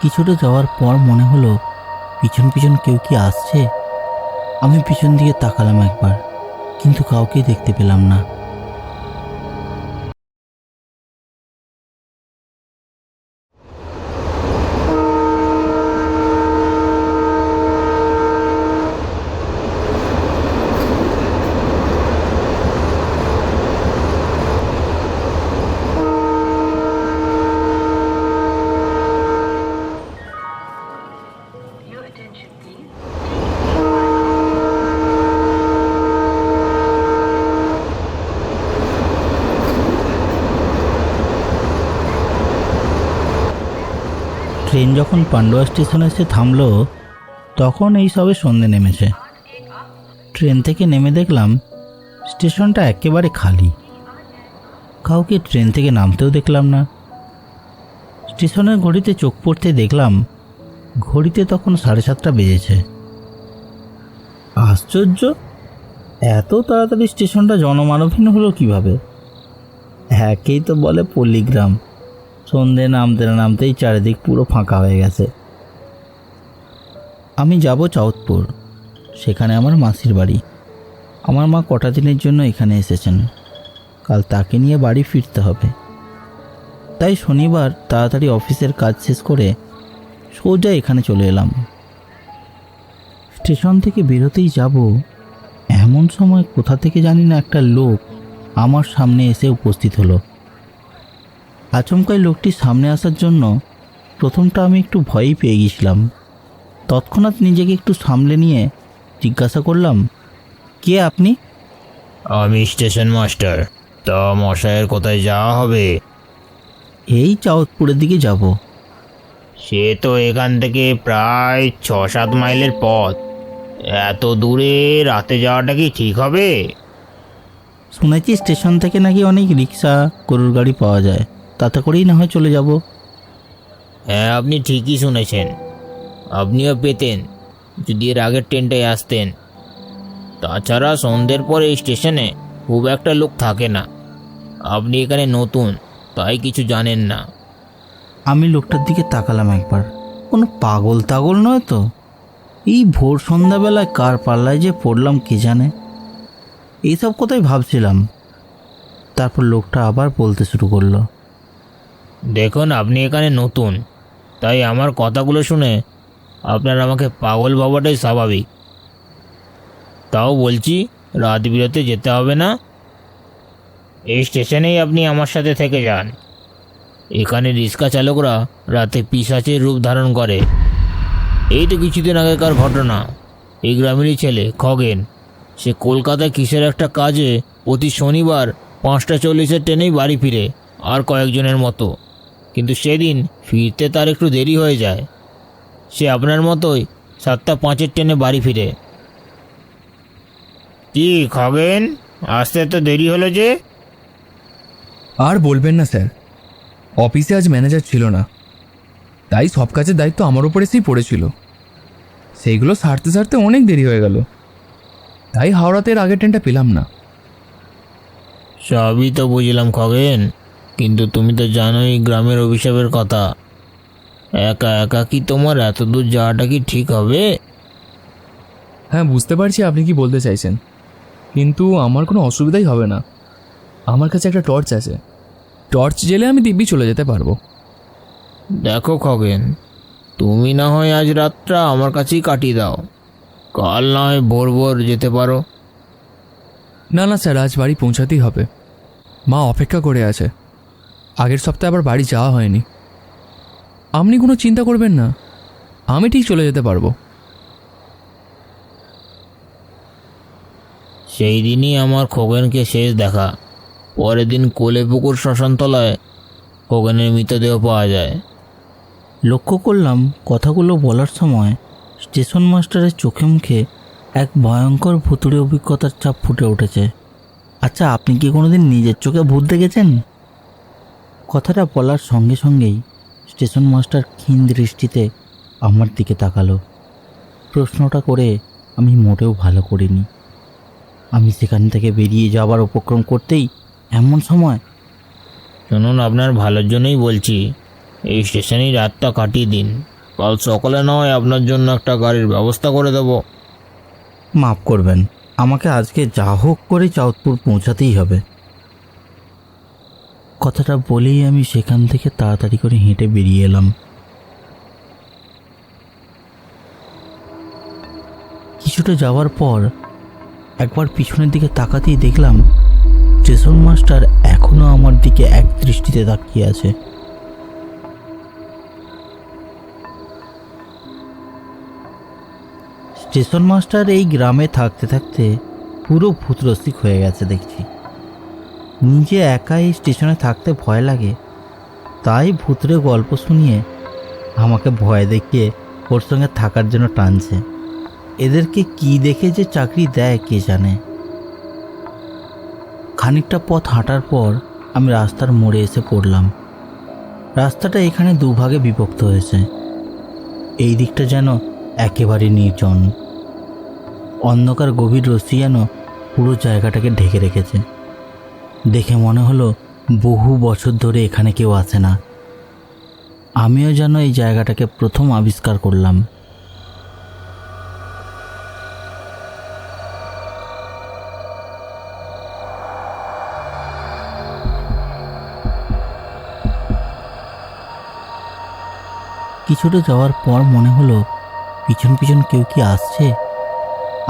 কিছুটা যাওয়ার পর মনে হলো পিছন পিছন কেউ কি আসছে। আমি পিছন দিকে তাকালাম একবার, কিন্তু কাউকে দেখতে পেলাম না। ট্রেন যখন পান্ডুয়া স্টেশনে এসে থামলো, তখন এই সবে সন্ধে নেমেছে। ট্রেন থেকে নেমে দেখলাম স্টেশনটা একেবারে খালি। কাউকে ট্রেন থেকে নামতেও দেখলাম না। স্টেশনের ঘড়িতে চোখ পড়তে দেখলাম ঘড়িতে তখন 7:30 বেজেছে। আশ্চর্য, এত তাড়াতাড়ি স্টেশনটা জনমানবহীন হলো কিভাবে? একেই তো বলে পল্লীগ্রাম, সন্ধে নামতে না নামতেই চারিদিক পুরো ফাঁকা হয়ে গেছে। আমি যাব চাঁদপুর, সেখানে আমার মাসির বাড়ি। আমার মা কটা দিনের জন্য এখানে এসেছেন, কাল তাকে নিয়ে বাড়ি ফিরতে হবে। তাই শনিবার তাড়াতাড়ি অফিসের কাজ শেষ করে সোজা এখানে চলে এলাম। স্টেশন থেকে বেরোতেই যাব, এমন সময় কোথা থেকে জানি না একটা লোক আমার সামনে এসে উপস্থিত হলো। আচমকাই লোকটির সামনে আসার জন্য প্রথমটা আমি একটু ভয়ই পেয়ে গেছিলাম। তৎক্ষণাৎ নিজেকে একটু সামলে নিয়ে জিজ্ঞাসা করলাম, কে আপনি? আমি স্টেশন মাস্টার। তা মশাইয়ের কোথায় যাওয়া হবে? এই চাঁদপুরের দিকে যাব। সে তো এখান থেকে প্রায় 6-7 মাইলের পথ। এত দূরে রাতে যাওয়াটা কি ঠিক হবে? শুনেছি স্টেশন থেকে নাকি অনেক রিক্সা গরুর গাড়ি পাওয়া যায়, তাতে করেই না হয় চলে যাব। হ্যাঁ, আপনি ঠিকই শুনেছেন। আপনিও পেতেন যদি এর আগের ট্রেনটায় আসতেন। তাছাড়া সন্ধ্যের পরে এই স্টেশনে খুব একটা লোক থাকে না। আপনি এখানে নতুন, তাই কিছু জানেন না। আমি লোকটার দিকে তাকালাম একবার। কোনো পাগল তাগল নয় তো? এই ভোর সন্ধ্যাবেলায় কার পাল্লায় যে পড়লাম কে জানে। এইসব কথাই ভাবছিলাম। তারপর লোকটা আবার বলতে শুরু করলো, দেখুন, আপনি এখানে নতুন, তাই আমার কথাগুলো শুনে আপনার আমাকে পাগল ভাবাটাই স্বাভাবিক। তাও বলছি, রাত বিরাতে যেতে হবে না। এই স্টেশনেই আপনি আমার সাথে থেকে যান। এখানে রিক্সা চালকরা রাতে পিশাচের রূপ ধারণ করে। এই তো কিছুদিন আগেকার ঘটনা। এই গ্রামেরই ছেলে খগেন, সে কলকাতায় কিসের একটা কাজে প্রতি শনিবার 5:40 ট্রেনেই বাড়ি ফিরে, আর কয়েকজনের মতো। কিন্তু সেদিন ফিরতে তার একটু দেরি হয়ে যায়। সে আপনার মতোই 7:05 ট্রেনে বাড়ি ফিরে। কি খগেন, আসতে তো দেরি হলো যে? আর বলবেন না স্যার, অফিসে আজ ম্যানেজার ছিল না, তাই সব কাজের দায়িত্ব আমার উপর এসেই পড়েছিল। সেইগুলো সারতে সারতে অনেক দেরি হয়ে গেল, তাই হাওড়াতে এর আগের ট্রেনটা পেলাম না। সবই তো বুঝলাম খগেন, কিন্তু তুমি তো জানোই গ্রামের অভিশাপের কথা। একা একা কি তোমার এত দূর যাওয়াটা কি ঠিক হবে? হ্যাঁ, বুঝতে পারছি আপনি কি বলতে চাইছেন, কিন্তু আমার কোনো অসুবিধাই হবে না। আমার কাছে একটা টর্চ আছে, টর্চ জেলে আমি দিব্যি চলে যেতে পারবো। দেখো খগেন, তুমি না হয় আজ রাতটা আমার কাছেই কাটিয়ে দাও, কাল না হয় ভোর ভোর যেতে পারো। না না স্যার, আজ বাড়ি পৌঁছাতেই হবে। মা অপেক্ষা করে আছে। আগের সপ্তাহে আবার বাড়ি যাওয়া হয়নি। আপনি কোনো চিন্তা করবেন না, আমি ঠিক চলে যেতে পারবো। সেই দিনই আমার খগেনকে শেষ দেখা। পরের দিন কোলেপুকুর শ্মশানতলায় খগেনের মৃতদেহ পাওয়া যায়। লক্ষ্য করলাম কথাগুলো বলার সময় স্টেশন মাস্টারের চোখে মুখে এক ভয়ঙ্কর ভুতুড়ে অভিজ্ঞতার ছাপ ফুটে উঠেছে। আচ্ছা, আপনি কি কোনোদিন নিজের চোখে ভূত দেখেছেন? কথাটা বলার সঙ্গে সঙ্গেই স্টেশন মাস্টার ক্ষীণ দৃষ্টিতে আমার দিকে তাকালো। প্রশ্নটা করে আমি মোটেও ভালো করিনি। আমি সেখান থেকে বেরিয়ে যাবার উপক্রম করতেই এমন সময়, শুনুন, আপনার ভালোর জন্যই বলছি, এই স্টেশনেই রাতটা কাটিয়ে দিন। কাল সকালে না হয় আপনার জন্য একটা গাড়ির ব্যবস্থা করে দেব। মাফ করবেন, আমাকে আজকে যা হোক করে চাঁদপুর পৌঁছাতেই হবে। কথাটা বলেই আমি সেখান থেকে তাড়াতাড়ি করে হেঁটে বেরিয়ে এলাম। কিছুটা যাওয়ার পর একবার পিছনের দিকে তাকাতেই দেখলাম স্টেশন মাস্টার এখনো আমার দিকে এক দৃষ্টিতে তাকিয়ে আছে। স্টেশন মাস্টার এই গ্রামে থাকতে থাকতে পুরো ভূতরসিক হয়ে গেছে দেখছি। নিজে একাই স্টেশনে থাকতে ভয় লাগে, তাই ভূতের গল্প শুনিয়ে আমাকে ভয় দেখিয়ে ওর সঙ্গে থাকার জন্য টানছে। এদেরকে কি দেখে যে চাকরি দেয় কে জানে। খানিকটা পথ হাঁটার পর আমি রাস্তার মোড়ে এসে পড়লাম। রাস্তাটা এখানে দুভাগে বিভক্ত হয়েছে। এই দিকটা যেন একেবারে নির্জন, অন্ধকার গভীর রশ্মি যেন পুরো জায়গাটাকে ঢেকে রেখেছে। দেখে মনে হলো বহু বছর ধরে এখানে কেউ আসে না। আমিও যেন এই জায়গাটাকে প্রথম আবিষ্কার করলাম। কিছুটা যাওয়ার পর মনে হলো পিছন পিছন কেউ কি আসছে।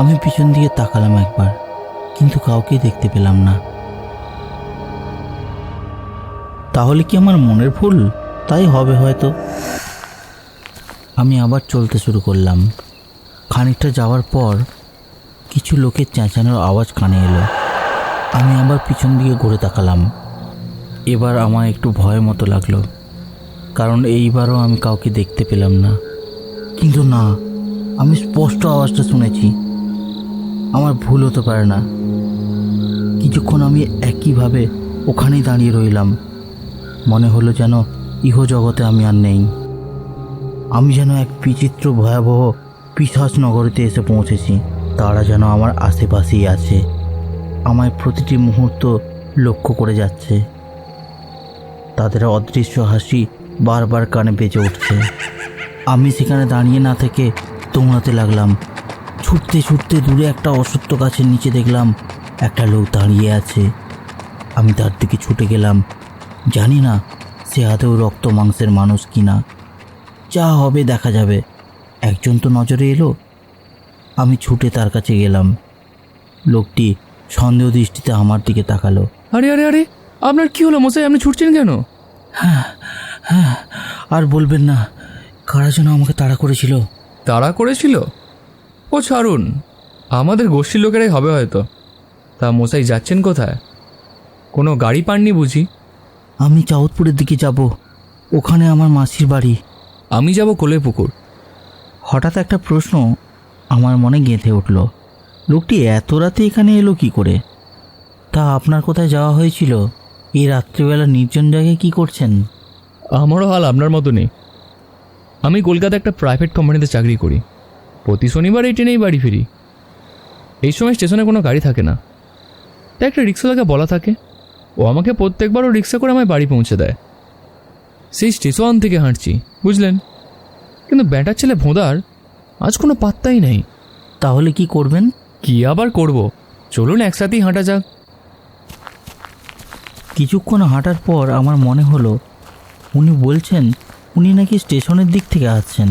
আমি পিছন দিকে তাকালাম একবার, কিন্তু কাউকে দেখতে পেলাম না। তাহলে কি আমার মনের ভুল? তাই হবে হয়তো। আমি আবার চলতে শুরু করলাম। খানিকটা যাওয়ার পর কিছু লোকের চেঁচানোর আওয়াজ কানে এলো। আমি আবার পিছন দিকে ঘুরে তাকালাম। এবার আমার একটু ভয় মতো লাগলো, কারণ এইবারও আমি কাউকে দেখতে পেলাম না। কিন্তু না, আমি স্পষ্ট আওয়াজটা শুনেছি। আমার ভুল হতে পারে না। কিছুক্ষণ আমি একইভাবে ওখানেই দাঁড়িয়ে রইলাম। মনে হলো যেন ইহজগতে আমি আর নেই। আমি যেন এক বিচিত্র ভয়াবহ পিশাচ নগরীতে এসে পৌঁছেছি। তারা যেন আমার আশেপাশেই আছে, আমায় প্রতিটি মুহূর্ত লক্ষ্য করে যাচ্ছে। তাদের অদৃশ্য হাসি বারবার কানে বেজে উঠছে। আমি সেখানে দাঁড়িয়ে না থেকে দৌড়াতে লাগলাম। ছুটতে ছুটতে দূরে একটা অশ্বত্থ গাছের নিচে দেখলাম একটা লোক দাঁড়িয়ে আছে। আমি তার দিকে ছুটে গেলাম। জানি না সে আদৌ রক্ত মাংসের মানুষ কিনা। যা হবে দেখা যাবে। একজন তো নজরে এলো। আমি ছুটে তার কাছে গেলাম। লোকটি সন্দেহ দৃষ্টিতে আমার দিকে তাকালো। আরে আরে আরে, আপনার কি হলো মশাই? আপনি ছুটছেন কেন? হ্যাঁ, আর বলবেন না, কারা যেন আমাকে তাড়া করেছিল। তাড়া করেছিল? ও ছাড়ুন, আমাদের গোষ্ঠীর লোকেরাই হবে হয়তো। তা মশাই যাচ্ছেন কোথায়? কোনো গাড়ি পাননি বুঝি? আমি চাঁদপুরের দিকে যাব, ওখানে আমার মাসির বাড়ি। আমি যাব কোলেপুকুর। হঠাৎ একটা প্রশ্ন আমার মনে গেঁথে উঠল। লোকটি এত রাতে এখানে এলো কি করে? তা আপনার কোথায় যাওয়া হয়েছিল? এই রাত্রিবেলা নির্জন জায়গায় কি করছেন? আমারও হাল আপনার মতো নেই। আমি কলকাতা একটা প্রাইভেট কোম্পানিতে চাকরি করি। প্রতি শনিবার এই ট্রেনেই বাড়ি ফিরি। এই সময় স্টেশনে কোনো গাড়ি থাকে না, তাই একটা রিক্সাওয়ালাকে বলা থাকে। ও আমাকে প্রত্যেকবারও রিক্সা করে আমায় বাড়ি পৌঁছে দেয়। সেই স্টেশন থেকে হাঁটছি, বুঝলেন। কিন্তু ব্যাটার ছেলে ভোঁদার আজ কোনো পাত্তাই নেই। তাহলে কি করবেন? কি আবার করব, চলুন একসাথেই হাঁটা যাক। কিছুক্ষণ হাঁটার পর আমার মনে হলো উনি বলছেন উনি নাকি স্টেশনের দিক থেকে আসছেন।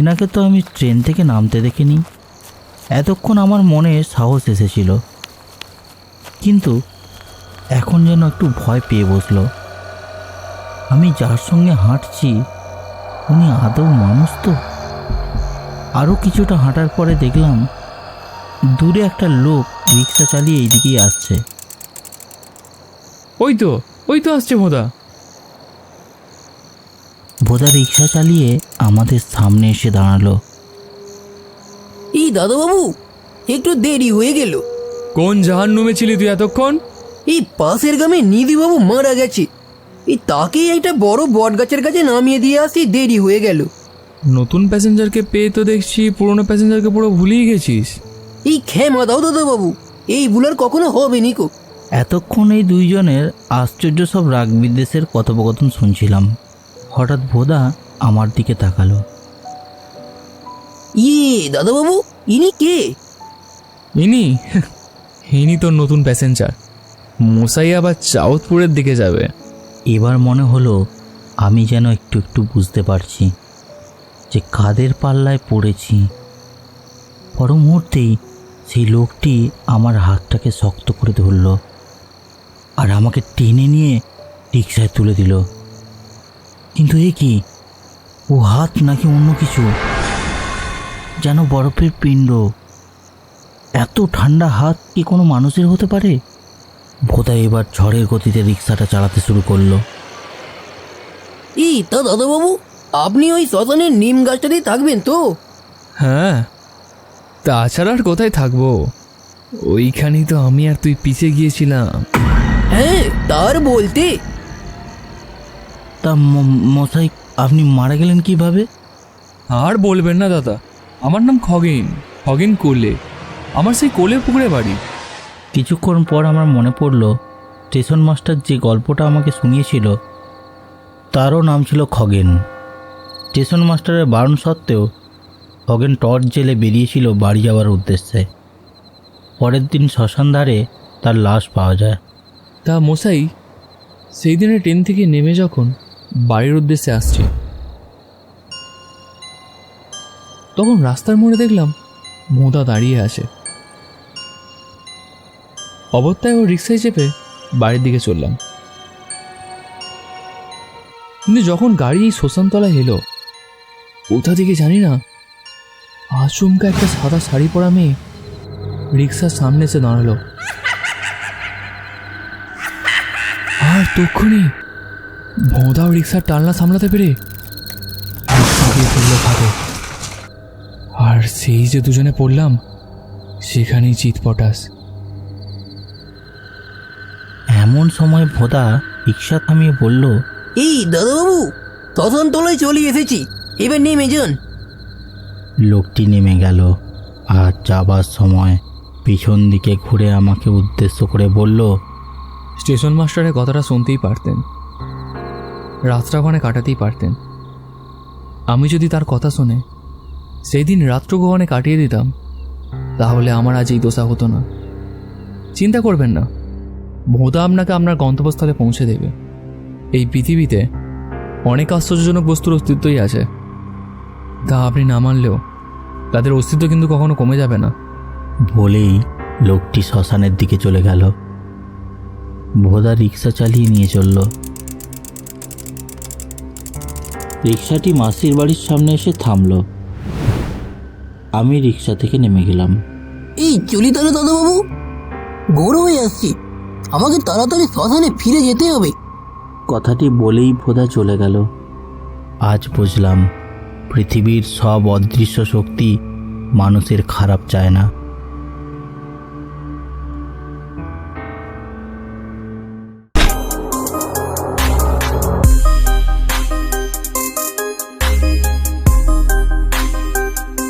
এনাকে তো আমি ট্রেন থেকে নামতে দেখিনি। এতক্ষণ আমার মনে সাহস এসেছিল, কিন্তু এখন যেন একটু ভয় পেয়ে বসলো। আমি যার সঙ্গে হাঁটছি উনি আদৌ মানুষ তো? আরও কিছুটা হাঁটার পরে দেখলাম দূরে একটা লোক রিক্সা চালিয়ে এইদিকেই আসছে। ওই তো আসছে ভোঁদা। ভোদা রিক্সা চালিয়ে আমাদের সামনে এসে দাঁড়ালো। এই দাদাবাবু, একটু দেরি হয়ে গেল। কোন জাহান্নুমে ছিলি তুই এতক্ষণ? এই পাশের গ্রামে নিধিবাবু মারা গেছে, এই তাকেই একটা বড় বট গাছের কাছে নামিয়ে দিয়ে আসি, দেরি হয়ে গেল। নতুন প্যাসেঞ্জারকে পেয়ে তো দেখছি পুরনো প্যাসেঞ্জারকে পুরো ভুলিয়ে গেছিস। এই ক্ষমা দাও দাদাবাবু, এই ভুল আর কখনো হবে নিকো। এতক্ষণ এই দুইজনের আশ্চর্য সব রাগ বিদ্বেষের কথোপকথন শুনছিলাম। হঠাৎ ভোদা আমার দিকে তাকালো। দাদাবাবু, ইনি কে? ইনি ইনি তোর নতুন প্যাসেঞ্জার। মশাই আবার চাউতপুরের দিকে যাবে। এবার মনে হলো আমি যেন একটু একটু বুঝতে পারছি যে কাদের পাল্লায় পড়েছি। পর মুহূর্তেই সেই লোকটি আমার হাতটাকে শক্ত করে ধরল আর আমাকে টেনে নিয়ে রিকশায় তুলে দিল। কিন্তু এ কি, ও হাত নাকি অন্য কিছু, যেন বরফের পিণ্ড। এত ঠান্ডা হাত কি কোনো মানুষের হতে পারে? ভোদা এবার ঝড়ের গতিতে রিকশাটা চালাতে শুরু করলো। দাদাবাবু, আপনি ওই শ্মশানের নিম গাছটাতেই থাকবেন তো? হ্যাঁ, তাছাড়া আর কোথায় থাকবো? ওইখানেই তো আমি আর তুই পিছে গিয়েছিলাম। হ্যাঁ, তার বলতে। তা মশাই, আপনি মারা গেলেন কিভাবে? আর বলবেন না দাদা, আমার নাম খগেন, খগেন কোলে। আমার সেই কোলে পুকুরে বাড়ি। কিছুক্ষণ পর আমার মনে পড়ল স্টেশন মাস্টার যে গল্পটা আমাকে শুনিয়েছিল তারও নাম ছিল খগেন। স্টেশন মাস্টারের বারণ সত্ত্বেও খগেন টর্চ জেলে বেরিয়েছিল বাড়ি যাওয়ার উদ্দেশ্যে। পরের দিন শ্মশান ধারে তার লাশ পাওয়া যায়। তা মশাই, সেই দিনে ট্রেন থেকে নেমে যখন বাড়ির উদ্দেশ্যে আসছি, তখন রাস্তার মোড়ে দেখলাম ভোঁদা দাঁড়িয়ে আছে। অবত্যায় ও রিক্সায় চেপে বাড়ির দিকে চললাম। কিন্তু যখন গাড়ি এই শ্মশানতলায় এলো, কোথা থেকে জানি না আচমকা একটা সাদা শাড়ি পরা মেয়ে রিক্সার সামনে এসে দাঁড়ালো। আর তক্ষুনি ভোঁদাও রিক্সার টালনা সামলাতে পেরে রিক্সা দিয়ে ফেললো খাদে। আর সেই যে দুজনে পড়লাম, সেখানেই চিৎপটাশ। এমন সময় ভোদা রিক্সা থামিয়ে বলল, দাদাবাবু, শ্মশান তলায় চলে এসেছি, এবার নেমে যান। লোকটি নেমে গেল আর যাবার সময় পিছন দিকে ঘুরে আমাকে উদ্দেশ্য করে বলল, স্টেশন মাস্টারের কথাটা শুনতেই পারতেন, রাতটা ওখানে কাটাতেই পারতেন। আমি যদি তার কথা শুনে সেই দিন রাত্রকে ওখানে কাটিয়ে দিতাম, তাহলে আমার আজ এই দশা হতো না। চিন্তা করবেন না, ভোঁদা আপনাকে আপনার গন্তব্যস্থলে পৌঁছে দেবে। এই পৃথিবীতে অনেক আশ্চর্যজনক বস্তুর অস্তিত্বই আছে, তা আপনি না মানলেও তাদের অস্তিত্ব কিন্তু কখনো কমে যাবে না। বলেই লোকটি শ্মশানের দিকে চলে গেল। ভোদা রিক্সা চালিয়ে নিয়ে চলল। রিক্সাটি মাসির বাড়ির সামনে এসে থামলো। আমি রিক্সা থেকে নেমে গেলাম। চলি তাহলে দাদাবাবু, ভোর হয়ে আসছি, আমাকে তাড়াতাড়ি শ্মশানে ফিরে যেতে হবে। কথাটি বলেই ভোদা চলে গেল। আজ বুঝলাম পৃথিবীর সব অদৃশ্য শক্তি মানুষের খারাপ চায় না।